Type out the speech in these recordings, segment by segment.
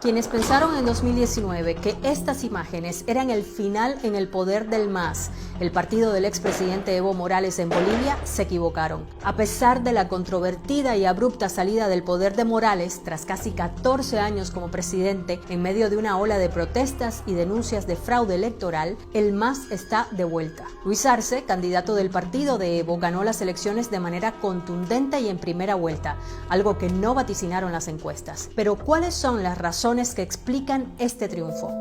Quienes pensaron en 2019 que estas imágenes eran el final en el poder del MAS, el partido del expresidente Evo Morales en Bolivia, se equivocaron. A pesar de la controvertida y abrupta salida del poder de Morales, tras casi 14 años como presidente, en medio de una ola de protestas y denuncias de fraude electoral, el MAS está de vuelta. Luis Arce, candidato del partido de Evo, ganó las elecciones de manera contundente y en primera vuelta, algo que no vaticinaron las encuestas. Pero ¿cuáles son las razones que explican este triunfo?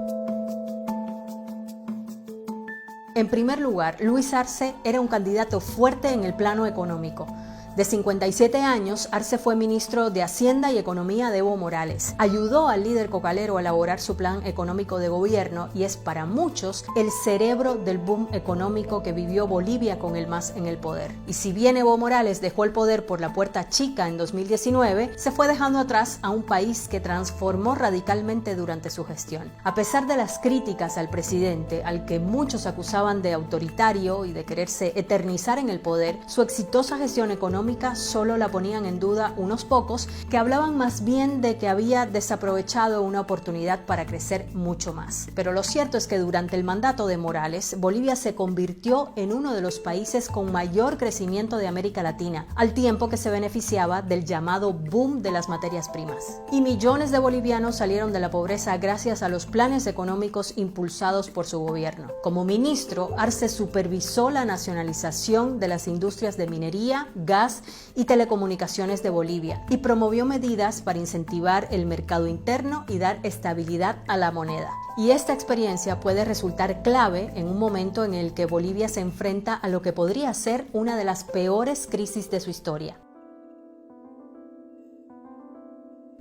En primer lugar, Luis Arce era un candidato fuerte en el plano económico. De 57 años, Arce fue ministro de Hacienda y Economía de Evo Morales. Ayudó al líder cocalero a elaborar su plan económico de gobierno y es para muchos el cerebro del boom económico que vivió Bolivia con el MAS en el poder. Y si bien Evo Morales dejó el poder por la puerta chica en 2019, se fue dejando atrás a un país que transformó radicalmente durante su gestión. A pesar de las críticas al presidente, al que muchos acusaban de autoritario y de quererse eternizar en el poder, su exitosa gestión económica solo la ponían en duda unos pocos que hablaban más bien de que había desaprovechado una oportunidad para crecer mucho más. Pero lo cierto es que durante el mandato de Morales, Bolivia se convirtió en uno de los países con mayor crecimiento de América Latina, al tiempo que se beneficiaba del llamado boom de las materias primas. Y millones de bolivianos salieron de la pobreza gracias a los planes económicos impulsados por su gobierno. Como ministro, Arce supervisó la nacionalización de las industrias de minería, gas y telecomunicaciones de Bolivia y promovió medidas para incentivar el mercado interno y dar estabilidad a la moneda. Y esta experiencia puede resultar clave en un momento en el que Bolivia se enfrenta a lo que podría ser una de las peores crisis de su historia.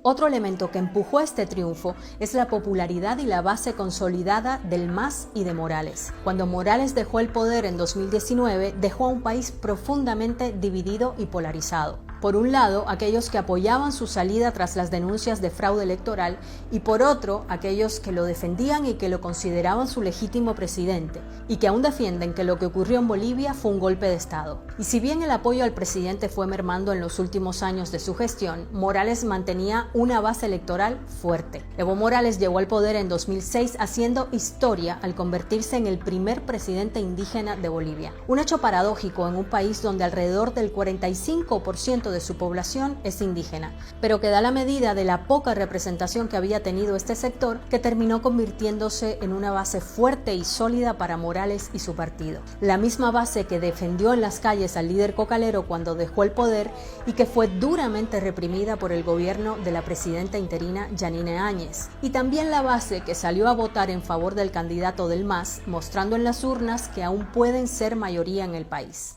Otro elemento que empujó a este triunfo es la popularidad y la base consolidada del MAS y de Morales. Cuando Morales dejó el poder en 2019, dejó a un país profundamente dividido y polarizado. Por un lado, aquellos que apoyaban su salida tras las denuncias de fraude electoral y por otro, aquellos que lo defendían y que lo consideraban su legítimo presidente y que aún defienden que lo que ocurrió en Bolivia fue un golpe de Estado. Y si bien el apoyo al presidente fue mermando en los últimos años de su gestión, Morales mantenía una base electoral fuerte. Evo Morales llegó al poder en 2006 haciendo historia al convertirse en el primer presidente indígena de Bolivia. Un hecho paradójico en un país donde alrededor del 45% de su población es indígena, pero que da la medida de la poca representación que había tenido este sector, que terminó convirtiéndose en una base fuerte y sólida para Morales y su partido. La misma base que defendió en las calles al líder cocalero cuando dejó el poder y que fue duramente reprimida por el gobierno de la presidenta interina Yanine Áñez. Y también la base que salió a votar en favor del candidato del MAS, mostrando en las urnas que aún pueden ser mayoría en el país.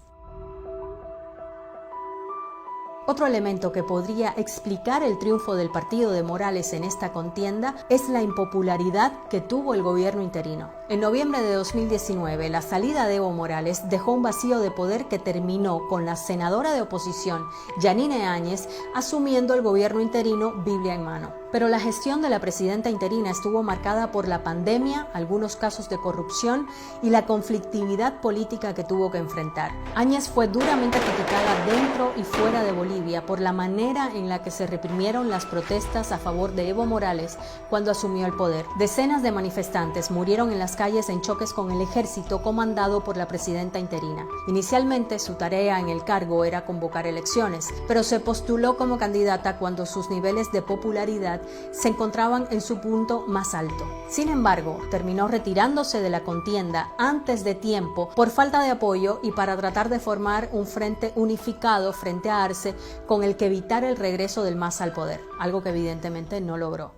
Otro elemento que podría explicar el triunfo del partido de Morales en esta contienda es la impopularidad que tuvo el gobierno interino. En noviembre de 2019, la salida de Evo Morales dejó un vacío de poder que terminó con la senadora de oposición, Yanine Áñez, asumiendo el gobierno interino Biblia en mano. Pero la gestión de la presidenta interina estuvo marcada por la pandemia, algunos casos de corrupción y la conflictividad política que tuvo que enfrentar. Áñez fue duramente criticada dentro y fuera de Bolivia por la manera en la que se reprimieron las protestas a favor de Evo Morales cuando asumió el poder. Decenas de manifestantes murieron en las calles en choques con el ejército comandado por la presidenta interina. Inicialmente su tarea en el cargo era convocar elecciones, pero se postuló como candidata cuando sus niveles de popularidad se encontraban en su punto más alto. Sin embargo, terminó retirándose de la contienda antes de tiempo por falta de apoyo y para tratar de formar un frente unificado frente a Arce con el que evitar el regreso del MAS al poder, algo que evidentemente no logró.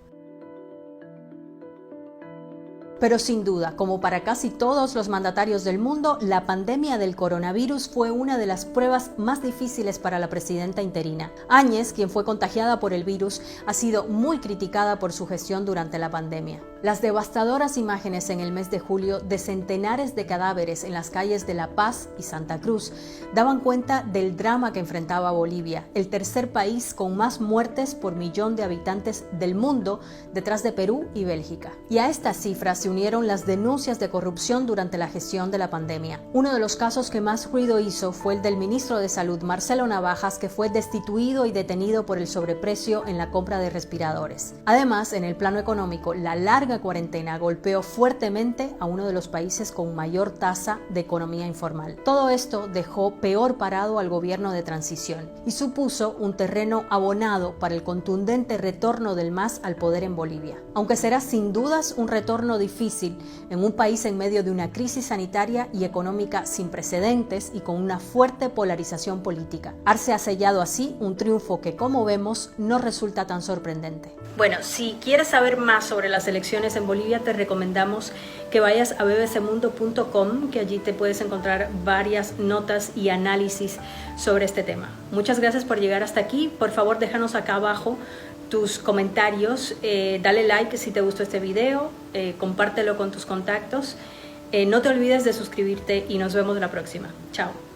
Pero sin duda, como para casi todos los mandatarios del mundo, la pandemia del coronavirus fue una de las pruebas más difíciles para la presidenta interina. Áñez, quien fue contagiada por el virus, ha sido muy criticada por su gestión durante la pandemia. Las devastadoras imágenes en el mes de julio de centenares de cadáveres en las calles de La Paz y Santa Cruz daban cuenta del drama que enfrentaba Bolivia, el tercer país con más muertes por millón de habitantes del mundo, detrás de Perú y Bélgica. Y a estas cifras se se unieron las denuncias de corrupción durante la gestión de la pandemia. Uno de los casos que más ruido hizo fue el del ministro de Salud, Marcelo Navajas, que fue destituido y detenido por el sobreprecio en la compra de respiradores. Además, en el plano económico, la larga cuarentena golpeó fuertemente a uno de los países con mayor tasa de economía informal. Todo esto dejó peor parado al gobierno de transición y supuso un terreno abonado para el contundente retorno del MAS al poder en Bolivia. Aunque será sin dudas un retorno difícil en un país en medio de una crisis sanitaria y económica sin precedentes y con una fuerte polarización política. Arce ha sellado así un triunfo que, como vemos, no resulta tan sorprendente. Bueno, si quieres saber más sobre las elecciones en Bolivia, te recomendamos que vayas a bbcmundo.com, que allí te puedes encontrar varias notas y análisis sobre este tema. Muchas gracias por llegar hasta aquí. Por favor, déjanos acá abajo tus comentarios, dale like si te gustó este video, compártelo con tus contactos, no te olvides de suscribirte y nos vemos la próxima. Chao.